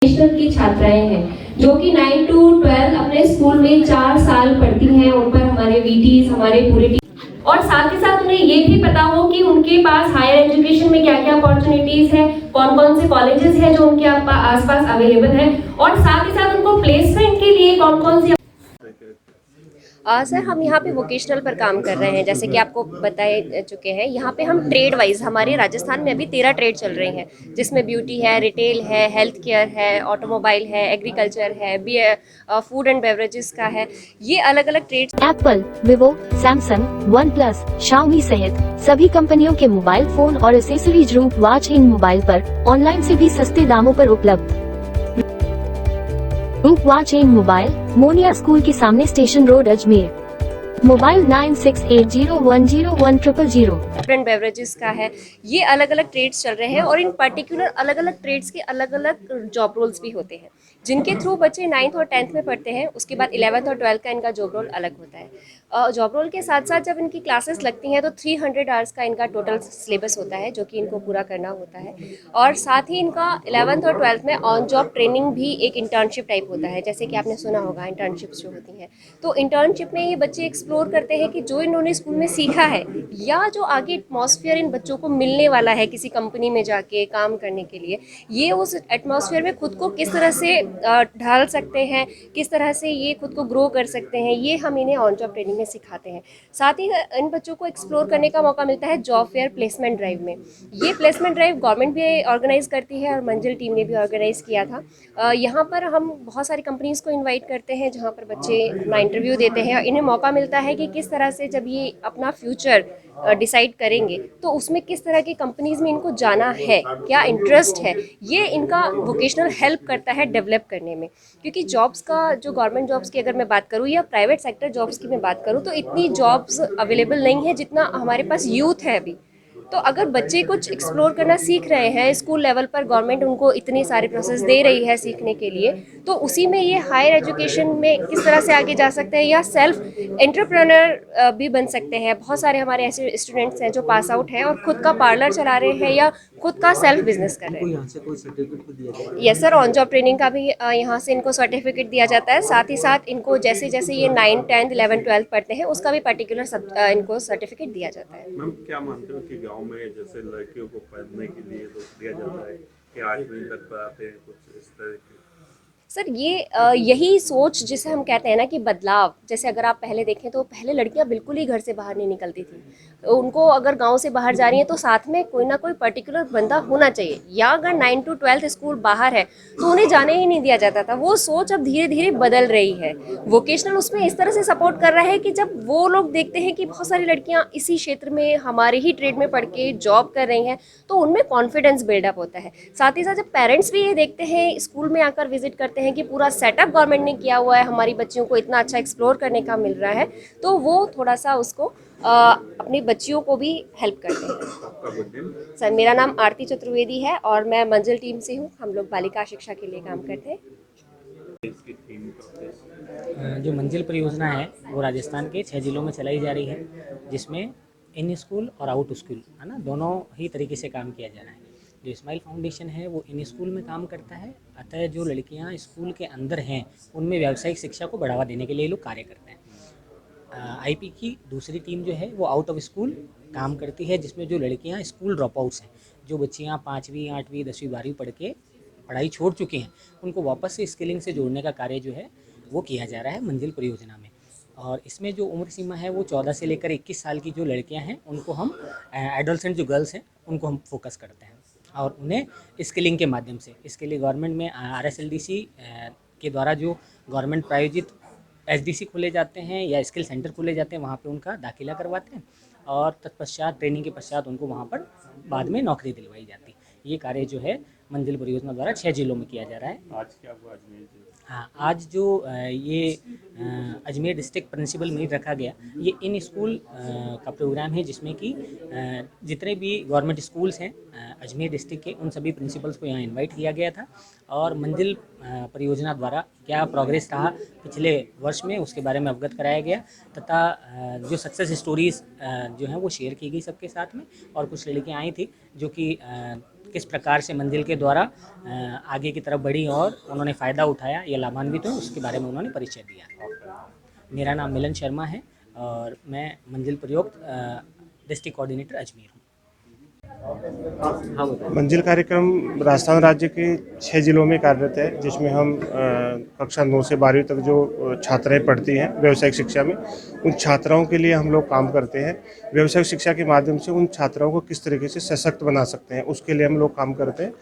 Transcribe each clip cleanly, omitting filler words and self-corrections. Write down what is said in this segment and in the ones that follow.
Vocational की छात्राएं हैं जो कि 9 to 12 अपने स्कूल में 4 साल पढ़ती हैं। उन पर हमारे वीटीज, हमारे पूरे और साथ ही साथ उन्हें ये भी पता हो कि उनके पास हायर एजुकेशन में क्या क्या अपॉर्चुनिटीज है, कौन कौन से कॉलेजेस हैं जो उनके आसपास अवेलेबल है, और साथ ही साथ उनको प्लेसमेंट के लिए कौन कौन सी। सर, हम यहाँ पे वोकेशनल पर काम कर रहे हैं, जैसे कि आपको बताए चुके हैं। यहाँ पे हम ट्रेड वाइज, हमारे राजस्थान में अभी 13 ट्रेड चल रही हैं, जिसमें ब्यूटी है, रिटेल है, हेल्थ केयर है, ऑटोमोबाइल है, एग्रीकल्चर है, फूड एंड बेवरेजेस का है। ये अलग अलग trades Apple, Vivo, Samsung, OnePlus, Xiaomi सहित सभी कंपनियों के मोबाइल फोन और accessories Roop watch in mobile पर ऑनलाइन से भी सस्ते दामों पर उपलब्ध। Roop watch in mobile, Monia school के सामने, station road, Ajmer. Mobile 9680101000। And beverages का है। ये अलग अलग ट्रेड्स चल रहे हैं और इन पर्टिकुलर अलग अलग ट्रेड्स के अलग अलग जॉब रोल्स भी होते हैं, जिनके थ्रू बच्चे 9th और 10th में पढ़ते हैं। उसके बाद 11th और 12th का इनका जॉब रोल अलग होता है। जॉब रोल के साथ साथ जब इनकी क्लासेस लगती हैं तो 300 आवर्स का इनका टोटल सिलेबस होता है, जो कि इनको पूरा करना होता है। और साथ ही इनका 11th और 12th में ऑन जॉब ट्रेनिंग भी एक इंटर्नशिप टाइप होता है, जैसे कि आपने सुना होगा इंटर्नशिप्स जो होती हैं। तो इंटर्नशिप में ये बच्चे एक्सप्लोर करते हैं कि जो इन्होंने स्कूल में सीखा है या जो आगे एटमॉस्फेयर इन बच्चों को मिलने वाला है किसी कंपनी में जाके काम करने के लिए, ये उस एटमॉस्फेयर में खुद को किस तरह से ढाल सकते हैं, किस तरह से ये खुद को ग्रो कर सकते हैं, ये हम इन्हें ऑन जॉब ट्रेनिंग में सिखाते हैं। साथ ही इन बच्चों को एक्सप्लोर करने का मौका मिलता है जॉब फेयर प्लेसमेंट ड्राइव में। ये प्लेसमेंट ड्राइव गवर्नमेंट भी ऑर्गेनाइज करती है और मंजिल टीम ने भी ऑर्गेनाइज किया था। यहाँ पर हम बहुत सारी कंपनीज को इन्वाइट करते हैं, जहाँ पर बच्चे अपना इंटरव्यू देते हैं। इन्हें मौका मिलता है कि किस तरह से जब ये अपना फ्यूचर डिसाइड करेंगे तो उसमें किस तरह की कंपनीज में इनको जाना है, क्या इंटरेस्ट है, ये इनका वोकेशनल हेल्प करता है डेवलप करने में। क्योंकि जॉब्स का, जो गवर्नमेंट जॉब्स की अगर मैं बात करूँ या प्राइवेट सेक्टर जॉब्स की मैं बात करूँ, तो इतनी जॉब्स अवेलेबल नहीं है जितना हमारे पास यूथ है अभी। तो अगर बच्चे कुछ एक्सप्लोर करना सीख रहे हैं स्कूल लेवल पर, गवर्नमेंट उनको इतनी सारी प्रोसेस दे रही है सीखने के लिए, तो उसी में ये हायर एजुकेशन में किस तरह से आगे जा सकते हैं या सेल्फ एंटरप्रेन्योर भी बन सकते हैं। बहुत सारे हमारे ऐसे स्टूडेंट्स हैं जो पास आउट हैं और खुद का पार्लर चला रहे हैं या खुद का सेल्फ बिजनेस कर रहे हैं। यहाँ से कोई सर्टिफिकेट भी दिया जाता है? Yes sir, on job training का भी यहाँ से इनको सर्टिफिकेट दिया जाता है। साथ ही साथ इनको जैसे जैसे ये 9, 10, 11, 12 पढ़ते हैं उसका भी पर्टिकुलर इनको सर्टिफिकेट दिया जाता है। मैम, क्या मानते हो कि गांव में जैसे लड़कियों को पढ़ने के लिए तो दिया जाता है कि 8वीं तक पढ़ाते हैं, कुछ इस तरह की? सर, ये यही सोच जिसे हम कहते हैं ना कि बदलाव। जैसे अगर आप पहले देखें तो पहले लड़कियां बिल्कुल ही घर से बाहर नहीं निकलती थी। उनको अगर गांव से बाहर जा रही हैं तो साथ में कोई ना कोई पर्टिकुलर बंदा होना चाहिए, या अगर 9 to 12 स्कूल बाहर है तो उन्हें जाने ही नहीं दिया जाता था। वो सोच अब धीरे धीरे बदल रही है। वोकेशनल उसमें इस तरह से सपोर्ट कर रहा है कि जब वो लोग देखते हैं कि बहुत सारी लड़कियां इसी क्षेत्र में हमारे ही ट्रेड में पढ़ के जॉब कर रही हैं, तो उनमें कॉन्फिडेंस बिल्डअप होता है। साथ ही साथ जब पेरेंट्स भी ये देखते हैं, स्कूल में आकर विजिट करते हैं कि पूरा सेटअप गवर्नमेंट ने किया हुआ है, हमारी बच्चियों को इतना अच्छा एक्सप्लोर करने का मिल रहा है, तो वो थोड़ा सा उसको अपनी बच्चियों को भी हेल्प करते हैं। आपका गुड नेम? सर, मेरा नाम आरती चतुर्वेदी है और मैं मंजिल टीम से हूँ। हम लोग बालिका शिक्षा के लिए काम करते हैं। इसकी थीम का उद्देश्य? जो मंजिल परियोजना है वो राजस्थान के 6 जिलों में चलाई जा रही है, जिसमें इन स्कूल और आउट स्कूल, है ना, दोनों ही तरीके से काम किया जा रहा है। जो स्माइल फाउंडेशन है वो इन स्कूल में काम करता है, अतः जो लड़कियां स्कूल के अंदर हैं उनमें व्यावसायिक शिक्षा को बढ़ावा देने के लिए लोग कार्य करते हैं। आईपी की दूसरी टीम जो है वो आउट ऑफ स्कूल काम करती है, जिसमें जो लड़कियां स्कूल ड्रॉप आउट्स हैं, जो बच्चियां 5वीं, 8वीं, 10वीं, 12वीं पढ़ के पढ़ाई छोड़ चुकी हैं, उनको वापस से स्किलिंग से जोड़ने का कार्य जो है वो किया जा रहा है मंजिल परियोजना में। और इसमें जो उम्र सीमा है वो 14 से लेकर 21 साल की जो लड़कियां हैं उनको हम, एडोलसेंट जो गर्ल्स हैं उनको हम फोकस करते हैं और उन्हें स्किलिंग के माध्यम से, इसके लिए गवर्नमेंट में RSLDC के द्वारा जो गवर्नमेंट प्रायोजित SDC खोले जाते हैं या स्किल सेंटर खोले जाते हैं, वहाँ पे उनका दाखिला करवाते हैं और तत्पश्चात ट्रेनिंग के पश्चात उनको वहाँ पर बाद में नौकरी दिलवाई जाती है। ये कार्य जो है मंजिल परियोजना द्वारा 6 जिलों में किया जा रहा है। आज क्या हुआ अजमेर में? हाँ, आज जो ये अजमेर डिस्ट्रिक्ट प्रिंसिपल मीट रखा गया, ये इन स्कूल का प्रोग्राम है, जिसमें कि जितने भी गवर्नमेंट स्कूल्स हैं अजमेर डिस्ट्रिक्ट के, उन सभी प्रिंसिपल्स को यहाँ इनवाइट किया गया था और मंजिल परियोजना द्वारा क्या प्रोग्रेस रहा पिछले वर्ष में उसके बारे में अवगत कराया गया, तथा जो सक्सेस स्टोरीज़ जो हैं वो शेयर की गई सबके साथ में। और कुछ लड़कियाँ आई थी जो कि किस प्रकार से मंजिल के द्वारा आगे की तरफ बढ़ी और उन्होंने फ़ायदा उठाया या लाभान्वित हुए, उसके बारे में उन्होंने परिचय दिया। मेरा नाम मिलन शर्मा है और मैं मंजिल प्रयुक्त डिस्ट्रिक्ट कोऑर्डिनेटर अजमेर हूँ। मंजिल कार्यक्रम राजस्थान राज्य के 6 जिलों में कार्यरत है, जिसमें हम कक्षा 9 से 12वीं तक जो छात्राएं पढ़ती हैं व्यावसायिक शिक्षा में, उन छात्राओं के लिए हम लोग काम करते हैं। व्यावसायिक शिक्षा के माध्यम से उन छात्राओं को किस तरीके से सशक्त बना सकते हैं, उसके लिए हम लोग काम करते हैं।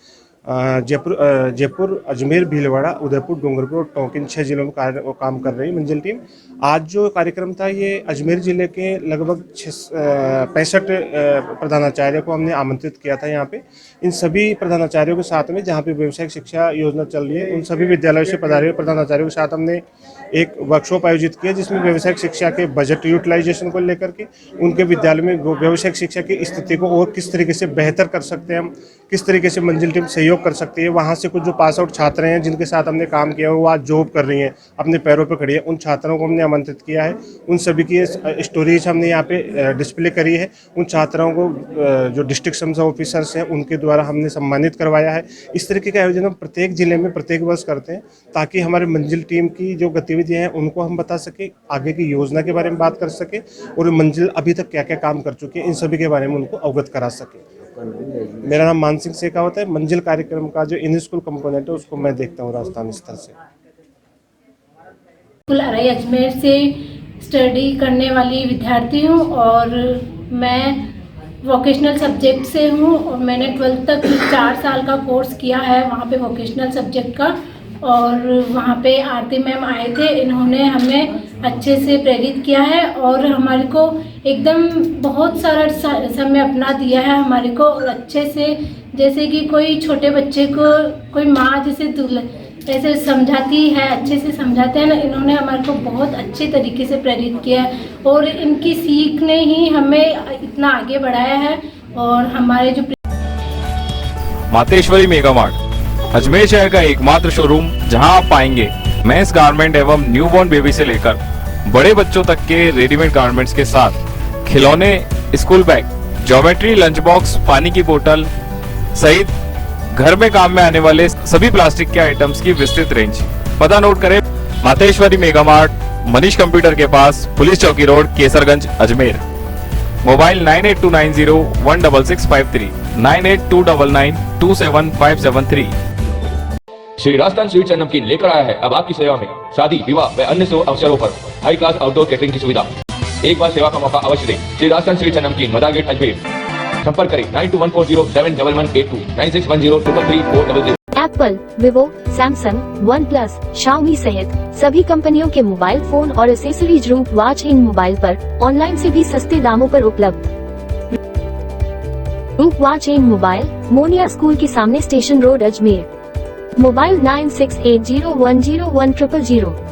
जयपुर, अजमेर, भीलवाड़ा, उदयपुर, डूंगरपुर और टोंक, इन 6 जिलों में काम कर रही मंजिल टीम। आज जो कार्यक्रम था ये अजमेर ज़िले के लगभग 65 प्रधानाचार्य को हमने आमंत्रित किया था यहाँ पे। इन सभी प्रधानाचार्यों के साथ में, जहाँ पे व्यावसायिक शिक्षा योजना चल रही है, उन सभी विद्यालयों से पधारे हुए प्रधानाचार्यों के साथ हमने एक वर्कशॉप आयोजित किया, जिसमें व्यावसायिक शिक्षा के बजट यूटिलाइजेशन को लेकर के उनके विद्यालय में व्यावसायिक शिक्षा की स्थिति को और किस तरीके से बेहतर कर सकते हैं हम, किस तरीके से मंजिल टीम सहयोग कर सकती है। वहाँ से कुछ जो पास आउट छात्र हैं जिनके साथ हमने काम किया, वो आज जॉब कर रही हैं, अपने पैरों पर खड़ी है, उन छात्रों को हमने आमंत्रित किया है। उन सभी की स्टोरीज हमने यहाँ पे डिस्प्ले करी है। उन छात्राओं को जो डिस्ट्रिक्ट समझा ऑफिसर्स हैं उनके द्वारा हमने सम्मानित करवाया है। इस तरीके का आयोजन हम प्रत्येक जिले में प्रत्येक वर्ष करते हैं, ताकि हमारे मंजिल टीम की जो गतिविधियाँ हैं उनको हम बता सकें, आगे की योजना के बारे में बात कर सकें और मंजिल अभी तक क्या क्या काम कर चुकी है, इन सभी के बारे में उनको अवगत करा सकें। मेरा नाम मान सिंह शेखावत है। मंजिल कार्यक्रम का जो इन स्कूल कंपोनेंट है उसको मैं देखता हूँ राजस्थान स्तर से। अजमेर से स्टडी करने वाली विद्यार्थी हूँ और मैं वोकेशनल सब्जेक्ट से हूँ और मैंने 12th तक 4 साल का कोर्स किया है वहाँ पे वोकेशनल सब्जेक्ट का। और वहाँ पे आरती मैम आए थे, इन्होंने हमें अच्छे से प्रेरित किया है और हमारे को एकदम बहुत सारा समय अपना दिया है हमारे को। और अच्छे से, जैसे कि कोई छोटे बच्चे को कोई माँ जैसे ऐसे समझाती है, अच्छे से समझाते हैं ना, इन्होंने हमारे को बहुत अच्छे तरीके से प्रेरित किया है और इनकी सीख ने ही हमें इतना आगे बढ़ाया है। और हमारे जो मातेश्वरी मेगा मार्ट अजमेर शहर का एकमात्र शोरूम, जहां आप पाएंगे मेंस गारमेंट एवं न्यूबॉर्न बेबी से लेकर बड़े बच्चों तक के रेडीमेड गारमेंट्स के साथ खिलौने, school bag, geometry, lunch box, पानी की बोतल सहित घर में काम में आने वाले सभी प्लास्टिक के आइटम्स की विस्तृत रेंज। पता नोट करें, Mateshwari mega mart, Manish computer के पास, पुलिस चौकी road, Kesarganj, Ajmer. Mobile 9829016653, 9829927573। Shri Rajasthan sweets and namkeen लेकर आया है अब आपकी सेवा में शादी, विवाह व अन्य शुभ अवसरों पर हाई क्लास आउटडोर कैटरिंग की सुविधा। एक बार सेवा का मौका अवश्य दें। श्री राजस्थान स्वीट्स एंड नमकीन, मदार गेट, अजमेर। संपर्क करें 9214071182, 9610333400। Apple, Vivo, Samsung, OnePlus, Xiaomi सहित सभी कंपनियों के मोबाइल फोन और accessories Roop watch in mobile पर ऑनलाइन से भी सस्ते दामों पर उपलब्ध। Roop watch in mobile, Monia school के सामने, स्टेशन रोड, अजमेर। मोबाइल 968010100000।